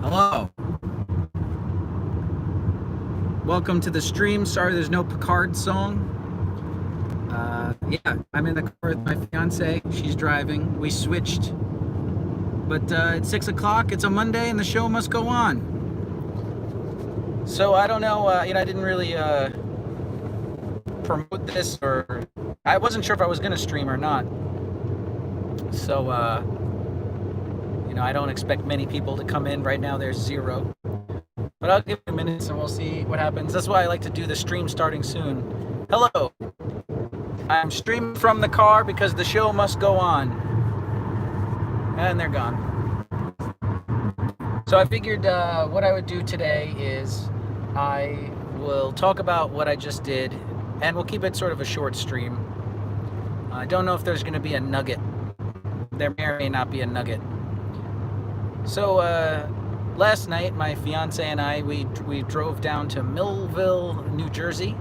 Hello. Welcome to the stream. Sorry there's no Picard song. Yeah, I'm in the car with my fiance. She's driving. We switched. But it's 6 o'clock. It's a Monday and the show must go on. So I don't know, I didn't really promote this, or I wasn't sure if I was going to stream or not. So, I don't expect many people to come in. Right now there's 0. But I'll give it minutes and we'll see what happens. That's why I like to do the stream starting soon. Hello. I'm streaming from the car because the show must go on. And they're gone. So I figured what I would do today is I will talk about what I just did, and we'll keep it sort of a short stream. I don't know if there's going to be a nugget. There may or may not be a nugget. So last night, my fiance and I, we drove down to Millville, New Jersey,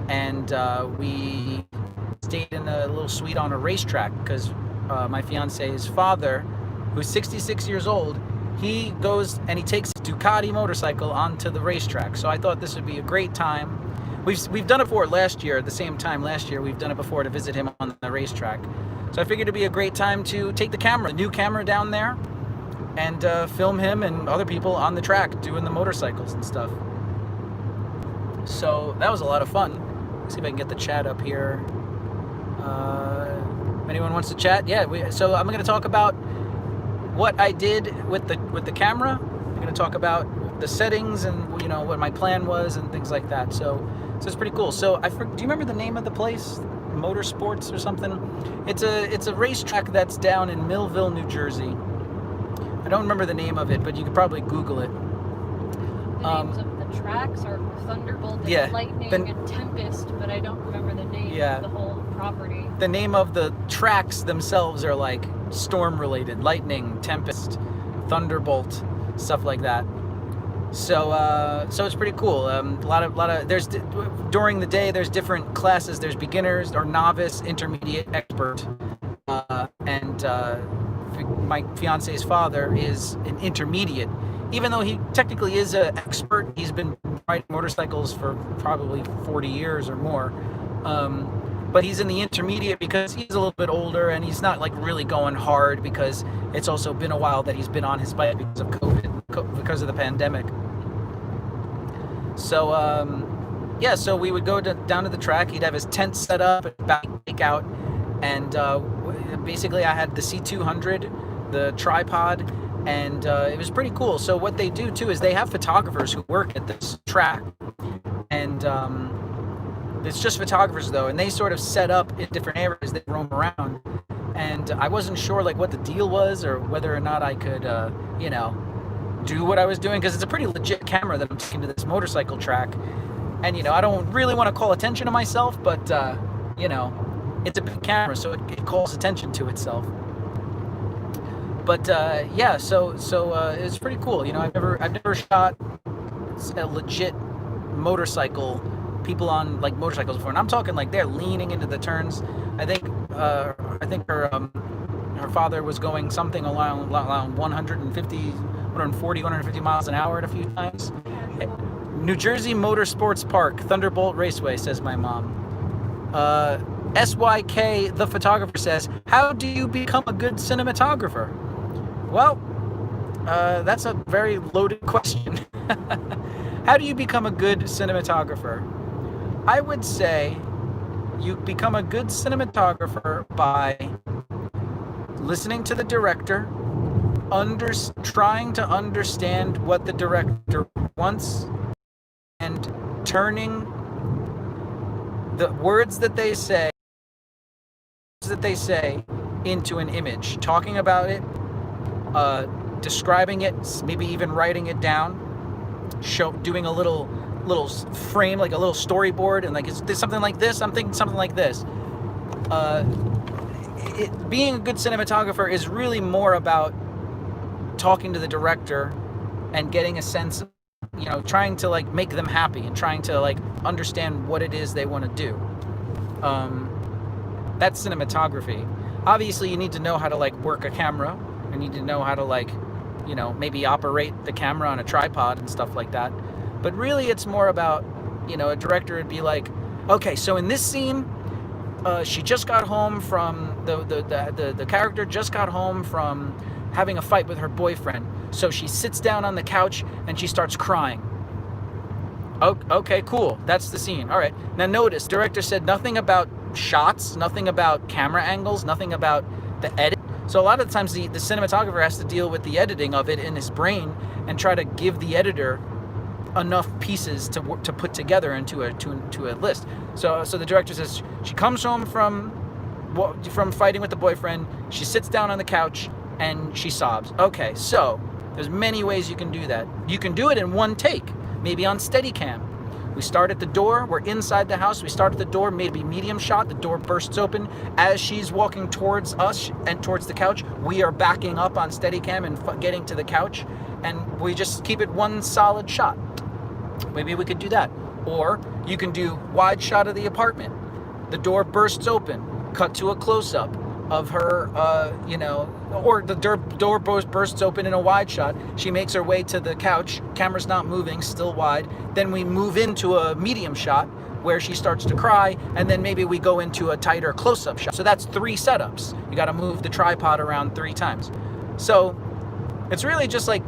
and we stayed in a little suite on a racetrack because my fiance's father, who's 66 years old, he goes and he takes a Ducati motorcycle onto the racetrack. So I thought this would be a great time. We've done it before last year, at the same time last year. We've done it before to visit him on the racetrack. So I figured it'd be a great time to take the new camera down there, and film him and other people on the track doing the motorcycles and stuff. So that was a lot of fun. Let's see if I can get the chat up here. If anyone wants to chat, yeah. So I'm going to talk about what I did with the camera. I'm going to talk about the settings and what my plan was and things like that. So it's pretty cool. So do you remember the name of the place? Motorsports or something? It's a racetrack that's down in Millville, New Jersey. I don't remember the name of it, but you could probably Google it. The names of the tracks are Thunderbolt and Lightning and Tempest, but I don't remember the name of the whole property. The name of the tracks themselves are like storm-related: Lightning, Tempest, Thunderbolt, stuff like that. So it's pretty cool. A lot of during the day there's different classes. There's beginners or novice, intermediate, expert, and my fiance's father is an intermediate. Even though he technically is an expert, he's been riding motorcycles for probably 40 years or more. But he's in the intermediate because he's a little bit older and he's not like really going hard, because it's also been a while that he's been on his bike because of COVID, because of the pandemic. So so we would go down to the track. He'd have his tent set up and back out, and basically I had the C200, the tripod, and it was pretty cool. So what they do too is they have photographers who work at this track, and it's just photographers though, and they sort of set up in different areas. They roam around, and I wasn't sure like what the deal was or whether or not I could do what I was doing, because it's a pretty legit camera that I'm taking to this motorcycle track. And I don't really want to call attention to myself, but it's a big camera, so it calls attention to itself. But so it's pretty cool. I've never shot a legit motorcycle, people on like motorcycles before, and I'm talking like they're leaning into the turns. I think her father was going something around 140 miles an hour at a few times. New Jersey Motorsports Park, Thunderbolt Raceway, says my mom. SYK, the photographer, says, how do you become a good cinematographer? Well, that's a very loaded question. How do you become a good cinematographer? I would say you become a good cinematographer by listening to the director, trying to understand what the director wants, and turning the words that they say into an image, talking about it, describing it, maybe even writing it down, doing a little frame, like a little storyboard, and like, is this something like this? I'm thinking something like this. Being a good cinematographer is really more about talking to the director and getting a sense of, trying to like make them happy and trying to like understand what it is they want to do. That's cinematography. Obviously, you need to know how to like work a camera. You need to know how to like you know, maybe operate the camera on a tripod and stuff like that. But really it's more about, you know, a director would be like, okay, so in this scene, she just got home from, the character just got home from having a fight with her boyfriend. So she sits down on the couch and she starts crying. Okay, cool. That's the scene. All right. Now notice, director said nothing about shots, nothing about camera angles, nothing about the edit. So a lot of the times the cinematographer has to deal with the editing of it in his brain and try to give the editor enough pieces to put together into a list. So the director says she comes home from fighting with the boyfriend, she sits down on the couch and she sobs. Okay, so there's many ways you can do that. You can do it in one take, maybe on Steadicam. We start at the door, we're inside the house, we start at the door, maybe medium shot, the door bursts open. As she's walking towards us and towards the couch, we are backing up on Steadicam and getting to the couch, and we just keep it one solid shot. Maybe we could do that. Or you can do wide shot of the apartment. The door bursts open, cut to a close-up of her, you know, or the door bursts open in a wide shot. She makes her way to the couch, camera's not moving, still wide. Then we move into a medium shot where she starts to cry, and then maybe we go into a tighter close-up shot. So that's 3 setups. You got to move the tripod around 3 times. So it's really just like,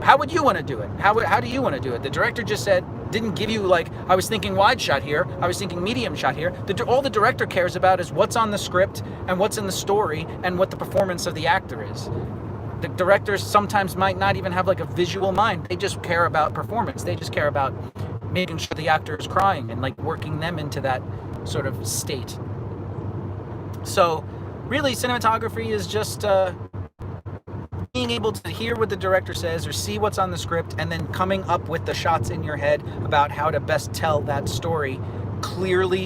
how would you want to do it? How do you want to do it? The director just said, didn't give you like, I was thinking wide shot here, I was thinking medium shot here. All the director cares about is what's on the script and what's in the story and what the performance of the actor is. The directors sometimes might not even have like a visual mind. They just care about performance. They just care about making sure the actor is crying and like working them into that sort of state. So really cinematography is just being able to hear what the director says or see what's on the script and then coming up with the shots in your head about how to best tell that story clearly.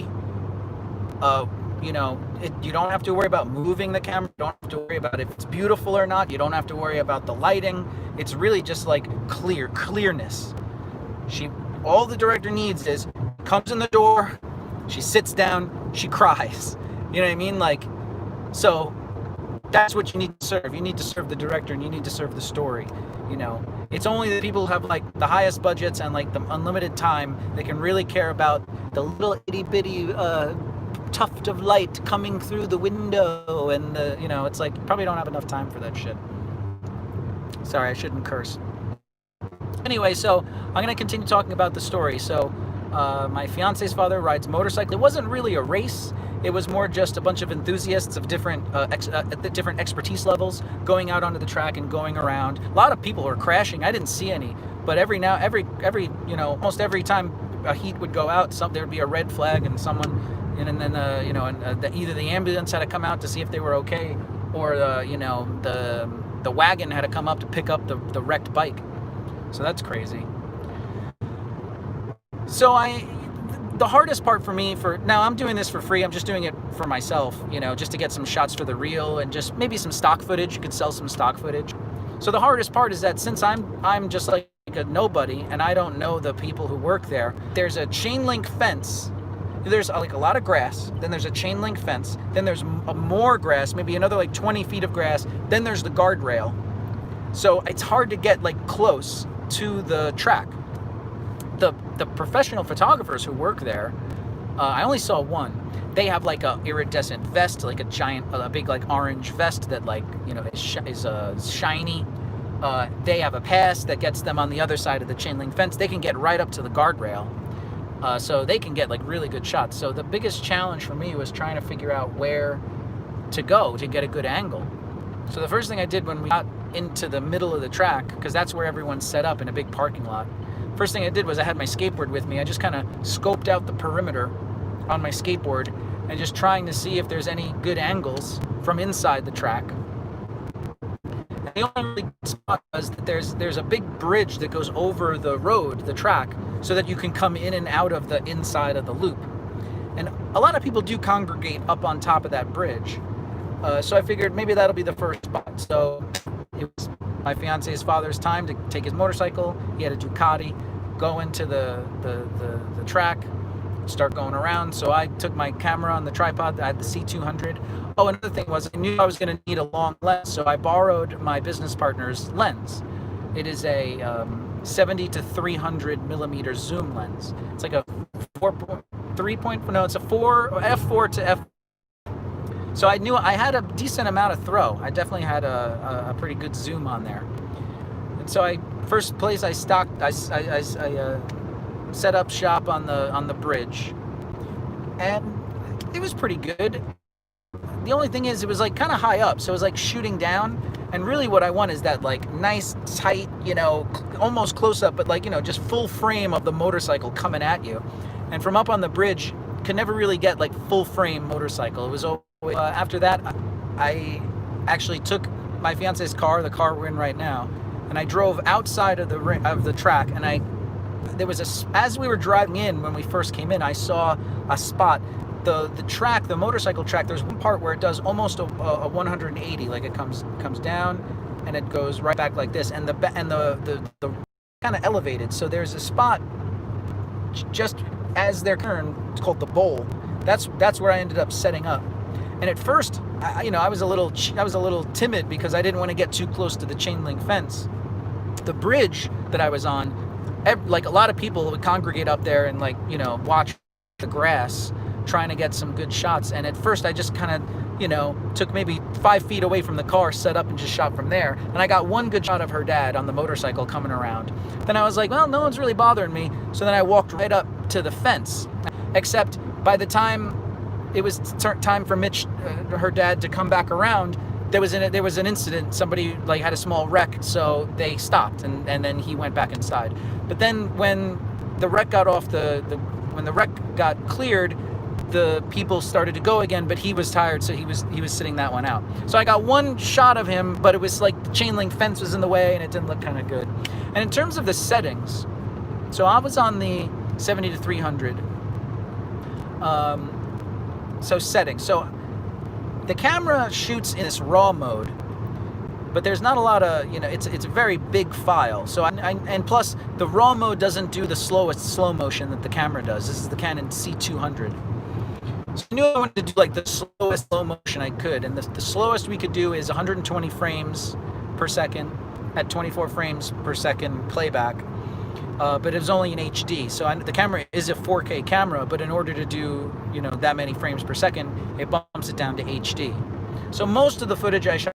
You know, you don't have to worry about moving the camera. You don't have to worry about if it's beautiful or not. You don't have to worry about the lighting. It's really just like clearness. All the director needs is comes in the door, she sits down, she cries. You know what I mean? Like, so that's what you need to serve. You need to serve the director and you need to serve the story. You know, it's only the people who have like the highest budgets and like the unlimited time that can really care about the little itty bitty tuft of light coming through the window and the, you know, it's like you probably don't have enough time for that shit. Sorry, I shouldn't curse. Anyway, so I'm going to continue talking about the story. So my fiance's father rides motorcycle. It wasn't really a race. It was more just a bunch of enthusiasts of different different expertise levels going out onto the track and going around. A lot of people were crashing. I didn't see any, but every you know, almost every time a heat would go out, there'd be a red flag and someone, and then you know, either the ambulance had to come out to see if they were okay, or you know, the wagon had to come up to pick up the wrecked bike. So that's crazy. So the hardest part for me, now I'm doing this for free, I'm just doing it for myself, you know, just to get some shots for the reel and just maybe some stock footage. You could sell some stock footage. So the hardest part is that since I'm just like a nobody and I don't know the people who work there, there's a chain link fence. There's like a lot of grass, then there's a chain link fence, then there's more grass, maybe another like 20 feet of grass, then there's the guardrail. So it's hard to get like close to the track. The professional photographers who work there, I only saw one. They have like a iridescent vest, like a big like orange vest that like, you know, is shiny. They have a pass that gets them on the other side of the chain link fence. They can get right up to the guardrail, so they can get like really good shots. So the biggest challenge for me was trying to figure out where to go to get a good angle. So the first thing I did when we got into the middle of the track, because that's where everyone's set up in a big parking lot. First thing I did was I had my skateboard with me. I just kind of scoped out the perimeter on my skateboard and just trying to see if there's any good angles from inside the track. And the only really good spot was that there's a big bridge that goes over the road, the track, so that you can come in and out of the inside of the loop. And a lot of people do congregate up on top of that bridge. So I figured maybe that'll be the first spot. So it was my fiance's father's time to take his motorcycle. He had a Ducati, go into the track, start going around. So I took my camera on the tripod. I had the C200. Oh, another thing was I knew I was going to need a long lens, so I borrowed my business partner's lens. It is a 70 to 300 millimeter zoom lens. It's like a 4.3 point. No, it's a f4 to f. So I knew I had a decent amount of throw. I definitely had a pretty good zoom on there. And so first place I stocked. I set up shop on the bridge, and it was pretty good. The only thing is, it was like kind of high up, so it was like shooting down. And really what I want is that like nice, tight, almost close up, but like, just full frame of the motorcycle coming at you. And from up on the bridge, could never really get like full frame motorcycle. It was always, after that, I actually took my fiance's car, the car we're in right now, and I drove outside of the track. And there was as we were driving in, when we first came in, I saw a spot. The track, the motorcycle track, there's one part where it does almost a 180, like it comes down and it goes right back like this, and the kind of elevated. So there's a spot just as they're turned. It's called the bowl. That's where I ended up setting up. And at first, I was a little timid because I didn't want to get too close to the chain link fence. The bridge that I was on, like a lot of people would congregate up there and watch the grass, trying to get some good shots. And at first I just kind of, took maybe 5 feet away from the car, set up and just shot from there. And I got one good shot of her dad on the motorcycle coming around. Then I was like, well, no one's really bothering me. So then I walked right up to the fence. Except by the time it was time for Mitch, her dad, to come back around, there was an incident. Somebody had a small wreck, so they stopped, and then he went back inside. But then when the wreck got when the wreck got cleared, the people started to go again, but he was tired, so he was sitting that one out. So I got one shot of him, but it was like the chain link fence was in the way, and it didn't look kind of good. And in terms of the settings, so I was on the 70 to 300. So settings. So the camera shoots in this RAW mode, but there's not a lot of, it's a very big file. So and plus the RAW mode doesn't do the slowest slow motion that the camera does. This is the Canon C200. So I knew I wanted to do like the slowest slow motion I could, and the slowest we could do is 120 frames per second at 24 frames per second playback. But it was only in HD. So the camera is a 4K camera, but in order to do, that many frames per second, it bumps it down to HD. So most of the footage I shot,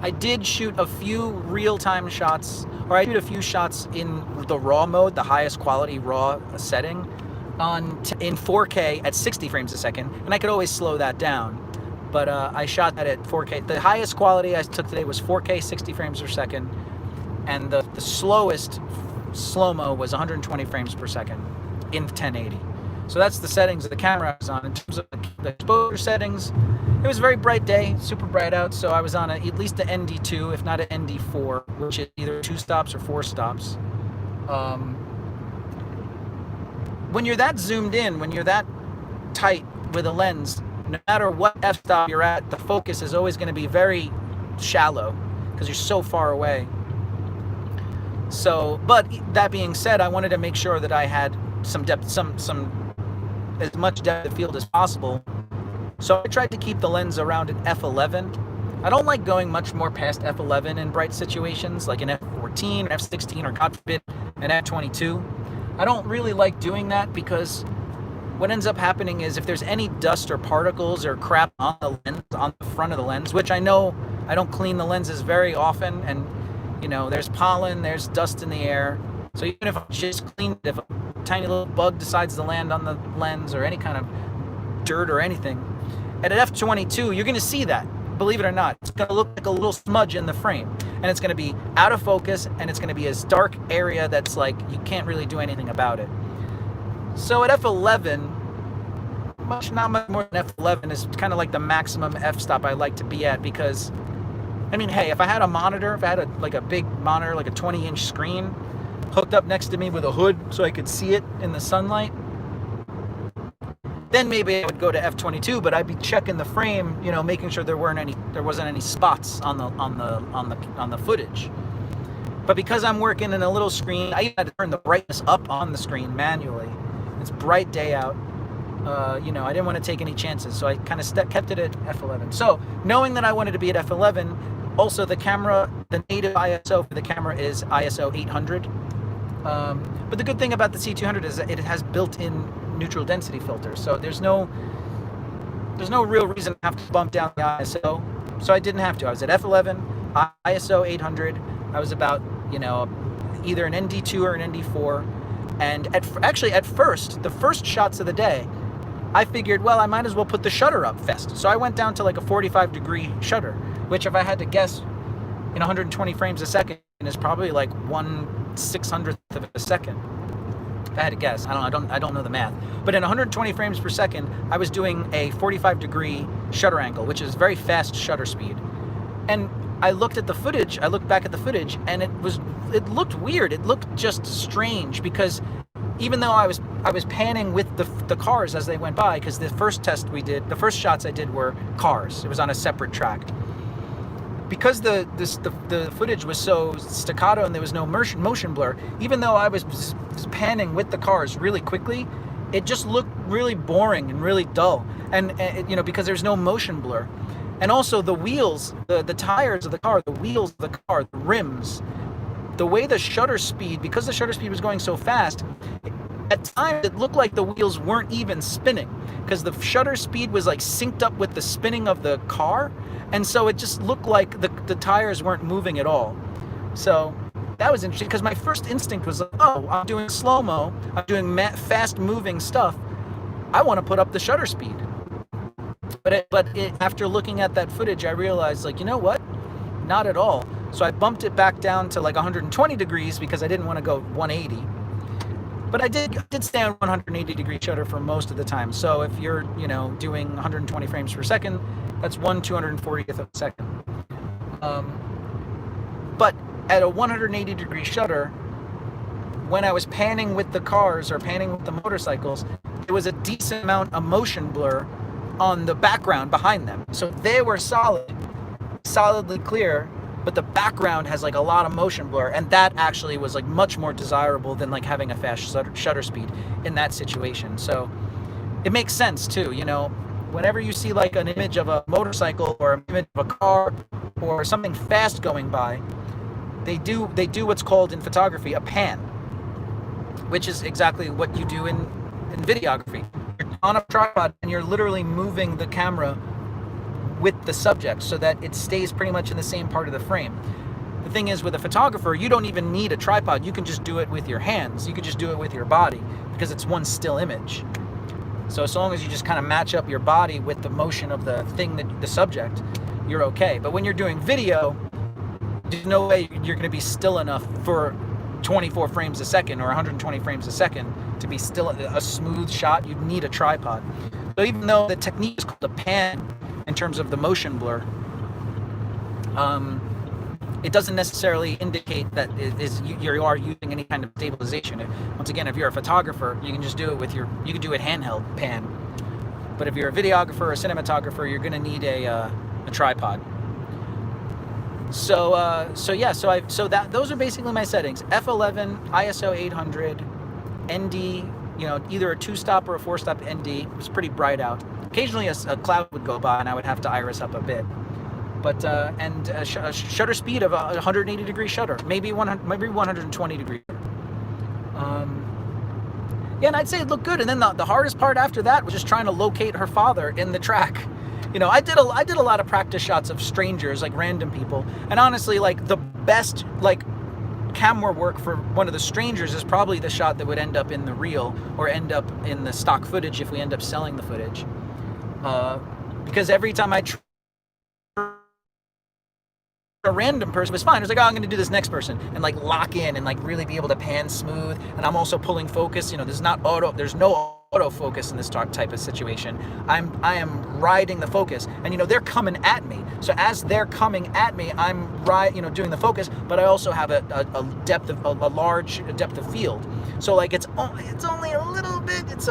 I did shoot a few real-time shots, or I shoot a few shots in the RAW mode, the highest quality RAW setting, in 4K at 60 frames a second, and I could always slow that down. But I shot that at 4K. The highest quality I took today was 4K 60 frames per second, and the slowest slow-mo was 120 frames per second in 1080. So that's the settings that the camera I was on. In terms of the exposure settings, it was a very bright day, super bright out, so I was on at least an ND2, if not an ND4, which is either 2 stops or 4 stops. When you're that zoomed in, when you're that tight with a lens, no matter what f-stop you're at, the focus is always going to be very shallow because you're so far away. So, but that being said, I wanted to make sure that I had some depth, some as much depth of field as possible. So I tried to keep the lens around an f11. I don't like going much more past f11 in bright situations, like an f14, f16, or God forbid, an f22. I don't really like doing that because what ends up happening is if there's any dust or particles or crap on the lens, on the front of the lens, which I know I don't clean the lenses very often, and there's pollen, there's dust in the air. So even if I just cleaned it, if a tiny little bug decides to land on the lens or any kind of dirt or anything, at an f22, you're going to see that. Believe it or not, it's going to look like a little smudge in the frame, and it's going to be out of focus, and it's going to be a dark area that's like you can't really do anything about it. So at f11, not much more than f11 is kind of like the maximum f-stop I like to be at, because hey, if I had a monitor, if I had a big monitor, like a 20-inch screen hooked up next to me with a hood so I could see it in the sunlight, then maybe I would go to f22, but I'd be checking the frame, making sure there wasn't any spots on the footage. But because I'm working in a little screen, I had to turn the brightness up on the screen manually. It's bright day out. I didn't want to take any chances, so I kind of kept it at f11. So knowing that I wanted to be at f11, Also, the camera, the native ISO for the camera is ISO 800. But the good thing about the C200 is that it has built-in neutral density filters, so there's no real reason to have to bump down the ISO. So I didn't have to. I was at f11, ISO 800. I was about, you know, either an ND2 or an ND4. And actually at first, the first shots of the day, I figured, well, I might as well put the shutter up fast. So I went down to like a 45-degree shutter, which if I had to guess, in 120 frames a second is probably like 1/600th of a second. If I had to guess, I don't know the math. But in 120 frames per second, I was doing a 45-degree shutter angle, which is very fast shutter speed. And I looked at the footage, I looked back at the footage, and it looked weird. It looked just strange, because even though I was panning with the cars as they went by, because the first shots I did were cars. It was on a separate track. Because the footage was so staccato and there was no motion blur, even though I was panning with the cars really quickly, it just looked really boring and really dull. And you know, because there's no motion blur. And also the wheels, the tires of the car, the wheels of the car, the rims, the way the shutter speed, because the shutter speed was going so fast, at times it looked like the wheels weren't even spinning, because the shutter speed was like synced up with the spinning of the car, and so it just looked like the tires weren't moving at all. So that was interesting, because my first instinct was like, oh, I'm doing slow-mo, I'm doing fast-moving stuff, I want to put up the shutter speed. But after looking at that footage, I realized, like, you know what? Not at all. So I bumped it back down to like 120 degrees because I didn't want to go 180. But I did stay on 180-degree shutter for most of the time. So if you're, you know, doing 120 frames per second, that's 1/240th of a second. But at a 180-degree shutter, when I was panning with the cars or panning with the motorcycles, there was a decent amount of motion blur on the background behind them. So they were solidly clear, but the background has like a lot of motion blur, and that actually was like much more desirable than like having a fast shutter speed in that situation. So it makes sense too, you know, whenever you see like an image of a motorcycle or an image of a car or something fast going by, they do what's called in photography a pan, which is exactly what you do in videography. You're on a tripod and you're literally moving the camera with the subject so that it stays pretty much in the same part of the frame. The thing is, with a photographer, you don't even need a tripod. You can just do it with your hands. You can just do it with your body, because it's one still image. So as long as you just kind of match up your body with the motion of the thing, the subject, you're okay. But when you're doing video, there's no way you're going to be still enough for 24 frames a second or 120 frames a second to be still a smooth shot. You'd need a tripod. So even though the technique is called a pan in terms of the motion blur, it doesn't necessarily indicate that you are using any kind of stabilization. Once again, if you're a photographer, you can just do it you can do it handheld pan. But if you're a videographer or a cinematographer, you're going to need a tripod. So those are basically my settings: f11, ISO 800, ND. You know, either a 2-stop or a 4-stop ND. It was pretty bright out. Occasionally, a cloud would go by, and I would have to iris up a bit. But and a shutter speed of a 180-degree shutter, maybe 120-degree. Yeah, and I'd say it looked good. And then the hardest part after that was just trying to locate her father in the track. You know, I did a lot of practice shots of strangers, like random people, and honestly, like the best like camera work for one of the strangers is probably the shot that would end up in the reel or end up in the stock footage if we end up selling the footage. Because every time I a random person was fine. I was like, oh, I'm going to do this next person and like lock in and like really be able to pan smooth. And I'm also pulling focus. You know, there's no autofocus in this type of situation. I am riding the focus, and you know, they're coming at me. So as they're coming at me, I'm doing the focus, but I also have a large depth of field. So like it's only a little bit. It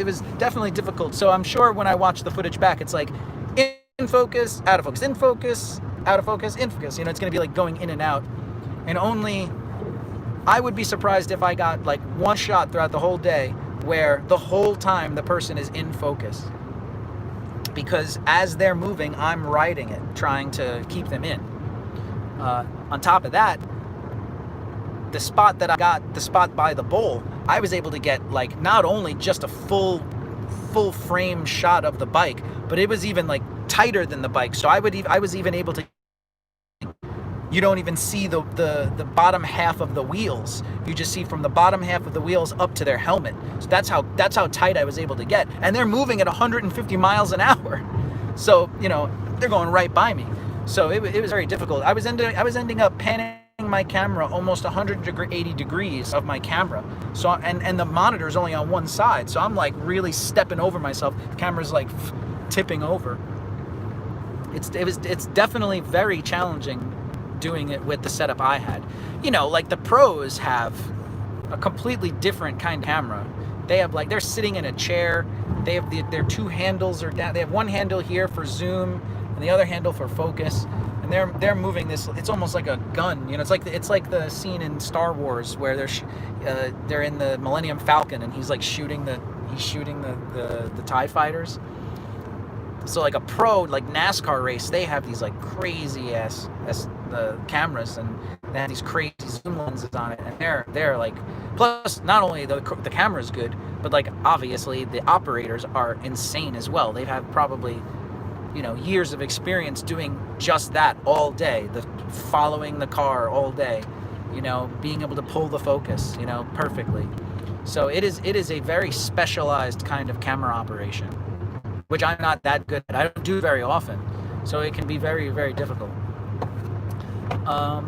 was definitely difficult. So I'm sure when I watch the footage back, it's like in focus, out of focus, in focus, out of focus, in focus. You know, it's going to be like going in and out. And I would be surprised if I got like one shot throughout the whole day where the whole time the person is in focus. Because as they're moving, I'm riding it, trying to keep them in. On top of that, the spot that I got, the spot by the bowl, I was able to get like not only just a full frame shot of the bike, but it was even like tighter than the bike. So I was even able to, you don't even see the bottom half of the wheels. You just see from the bottom half of the wheels up to their helmet. So that's how tight I was able to get. And they're moving at 150 miles an hour. So, you know, they're going right by me. So it was very difficult. I was ending up panning my camera almost 180 degrees of my camera. So and the monitor is only on one side. So I'm like really stepping over myself. The camera's like tipping over. It's definitely very challenging doing it with the setup I had. You know, like the pros have a completely different kind of camera. They have like, they're sitting in a chair. They have their two handles are down. They have one handle here for zoom and the other handle for focus. And they're moving this. It's almost like a gun. You know, it's like the scene in Star Wars where they're in the Millennium Falcon and he's shooting the TIE fighters. So like a pro, like NASCAR race, they have these like crazy ass cameras, and they have these crazy zoom lenses on it, and they're like, plus not only the camera's good, but like obviously the operators are insane as well. They've had probably, you know, years of experience doing just that all day, following the car all day, you know, being able to pull the focus, you know, perfectly. So it is a very specialized kind of camera operation, which I'm not that good at. I don't do very often, so it can be very, very difficult.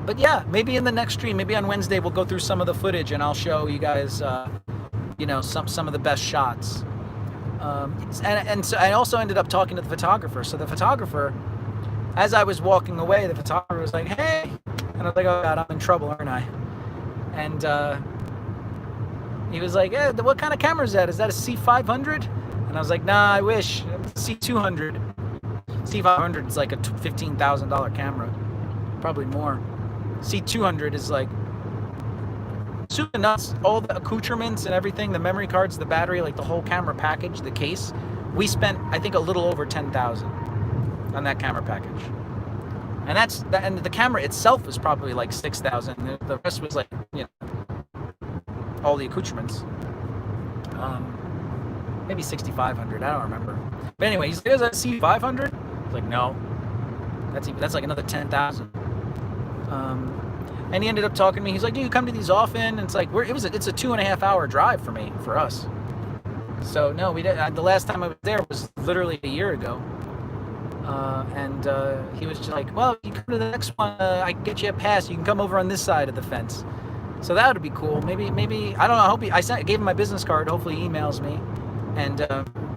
But yeah, maybe in the next stream, maybe on Wednesday, we'll go through some of the footage and I'll show you guys, you know, some of the best shots. And so I also ended up talking to the photographer. So the photographer, as I was walking away, the photographer was like, "Hey," and I was like, "Oh God, I'm in trouble, aren't I?" And he was like, "Hey, what kind of camera is that? Is that a C500?" And I was like, "Nah, I wish. C200. C500 is like a $15,000 camera, probably more. C200 is like super nuts. All the accoutrements and everything, the memory cards, the battery, like the whole camera package, the case. We spent, I think, a little over $10,000 on that camera package. And the camera itself was probably like $6,000. The rest was like, you know, all the accoutrements. Maybe $6,500. I don't remember. But anyway, he's like, "Is that C500?" I was like, "No, that's like another $10,000." And he ended up talking to me. He's like, "Do you come to these often?" And it's like, it's a 2.5 hour drive for us. So no, we didn't. The last time I was there was literally a year ago. And he was just like, "Well, you come to the next one. I can get you a pass. You can come over on this side of the fence." So that would be cool. Maybe I don't know. I gave him my business card. Hopefully he emails me, and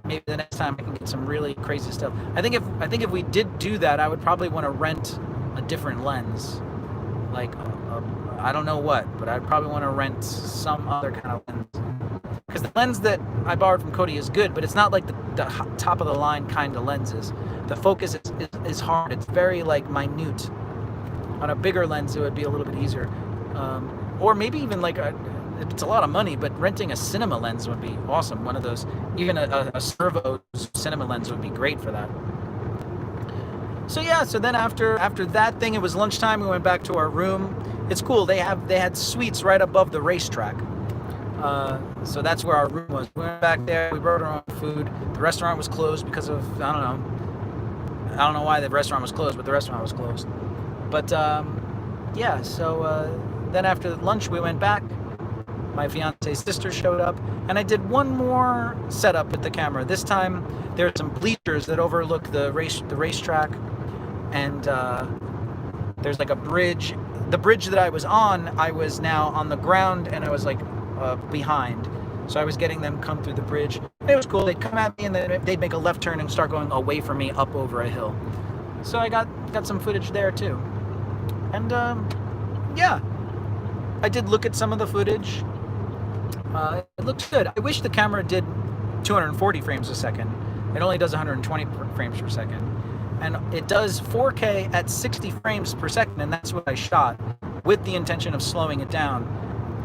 maybe the next time I can get some really crazy stuff. I think if we did do that, I would probably want to rent a different lens, like I don't know what, but I'd probably want to rent some other kind of lens. Because the lens that I borrowed from Cody is good, but it's not like the top of the line kind of lenses. The focus is hard. It's very like minute. On a bigger lens, it would be a little bit easier. Or maybe even like it's a lot of money, but renting a cinema lens would be awesome. One of those, even a servo cinema lens would be great for that. So yeah, so then after that thing, it was lunchtime. We went back to our room. It's cool. They had suites right above the racetrack. So that's where our room was. We went back there. We brought our own food. The restaurant was closed because of, I don't know why the restaurant was closed, but the restaurant was closed. But yeah, so then after lunch we went back. My fiance's sister showed up, and I did one more setup with the camera. This time there are some bleachers that overlook the racetrack, and there's like a bridge. The bridge that I was on, I was now on the ground, and I was like behind. So I was getting them come through the bridge. It was cool. They'd come at me, and then they'd make a left turn and start going away from me up over a hill. So I got some footage there too. And yeah, I did look at some of the footage. It looks good. I wish the camera did 240 frames a second. It only does 120 frames per second. And it does 4K at 60 frames per second, and that's what I shot with the intention of slowing it down.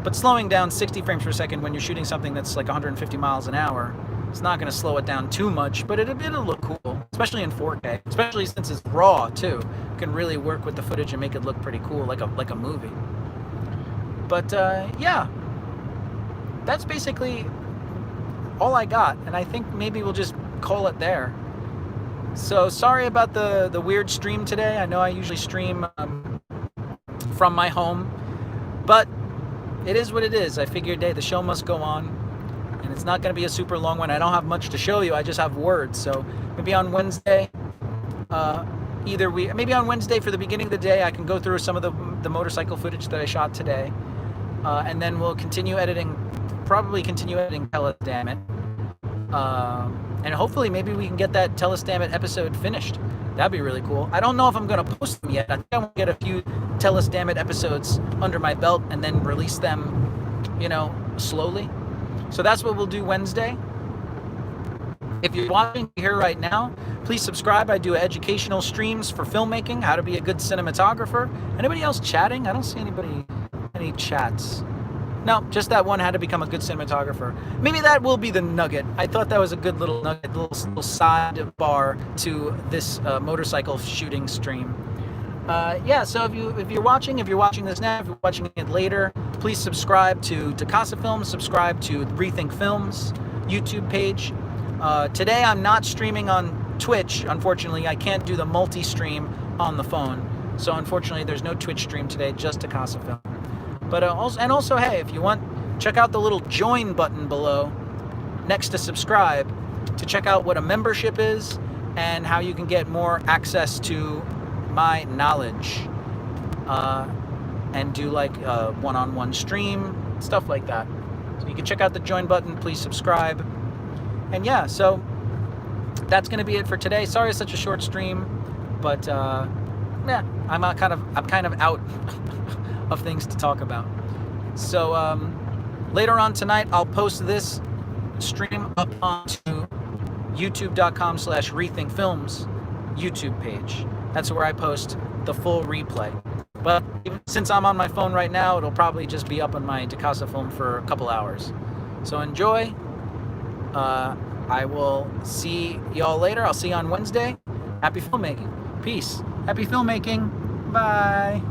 But slowing down 60 frames per second when you're shooting something that's like 150 miles an hour It's not going to slow it down too much, but it'll look cool, especially in 4K. Especially since it's raw too. You can really work with the footage and make it look pretty cool, like a movie. But yeah, that's basically all I got, and I think maybe we'll just call it there. So sorry about the weird stream today. I know I usually stream from my home, but it is what it is. I figured, hey, the show must go on, and it's not going to be a super long one. I don't have much to show you. I just have words. So maybe on Wednesday, maybe on Wednesday for the beginning of the day, I can go through some of the motorcycle footage that I shot today, and then we'll probably continue editing Tell Us Damn It. And hopefully maybe we can get that Tell Us Damn It episode finished. That'd be really cool. I don't know if I'm going to post them yet. I think I want to get a few Tell Us Damn It episodes under my belt and then release them, slowly. So that's what we'll do Wednesday. If you're watching here right now, please subscribe. I do educational streams for filmmaking, how to be a good cinematographer. Anybody else chatting? I don't see any chats. No, just that one, how to become a good cinematographer. Maybe that will be the nugget. I thought that was a good little nugget, little side bar to this motorcycle shooting stream. Yeah, so if you're watching this now, if you're watching it later, please subscribe to DiCasaFilm, subscribe to Rethink Films YouTube page. Today I'm not streaming on Twitch. Unfortunately, I can't do the multi-stream on the phone. So unfortunately, there's no Twitch stream today, just DiCasaFilm. But also, hey, if you want, check out the little join button below next to subscribe to check out what a membership is and how you can get more access to my knowledge and do like a one-on-one stream, stuff like that. So you can check out the join button, please subscribe. And yeah, so that's going to be it for today. Sorry it's such a short stream, but yeah, I'm kind of out of things to talk about. So later on tonight, I'll post this stream up onto youtube.com/rethinkfilms YouTube page. That's where I post the full replay. But since I'm on my phone right now, it'll probably just be up on my DiCasaFilm for a couple hours. So enjoy. I will see y'all later. I'll see you on Wednesday. Happy filmmaking. Peace. Happy filmmaking. Bye.